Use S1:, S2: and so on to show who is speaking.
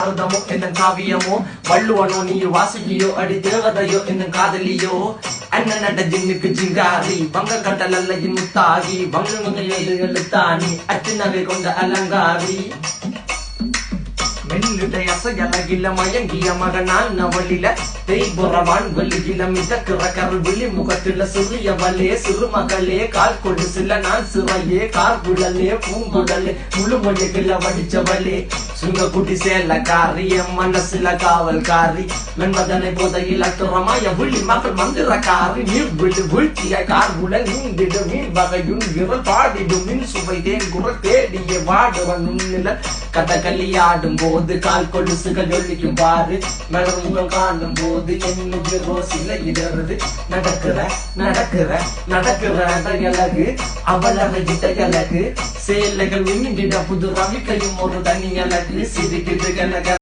S1: அர்த்தமோ என்ன காவியமோ வள்ளுவனோ நீ வாசுகியோ அடி தேவதையோ என்ன காதலியோ அண்ணன் நட்ட ஜின்னுக்கு ஜிங்காரி வங்க கட்டல் அல்ல முத்தாகி வங்க எழுத்தாணி அச்சு நகை கொண்ட அலங்காரி மெல்லுடைய அசையலகில மயங்கிய மகனான் நவலில தேய்புறவான் வெளியில மிதக்கிற கருள் விழி முகத்தில சிறிய வலே சிறுமகளே கால் கொடு சில நான் சிறையே கார்குழலே பூங்குழலே முழுமொழிகள வடிச்சவளே சுங்க குட்டி சேலக்காரி என் மனசுல காவல்காரி மென்பதனை போதையில் அத்துறமாய விழி மகள் மந்திரக்காரி நீர் விழு வீழ்ச்சிய கார்குழல் நீந்திடும் மீன் வகையுன் விரல் பாடிடும் மின் சுவை தேங்குறல் தேடிய வாடுவன் உன்னில கதகளியாடும் போது கால் கொலுசுகள் ஒழிக்கும் பாரு மலர் முகம் காணும் போது என்னுக்கு ரோசில இடறது நடக்கிற நடக்கிற நடக்கிற அழகு அவளக இட்டழகு சேலைகள் மின்னிட புது ரவிக்கையும் ஒரு தனி அழகு சிரிக்குது கனக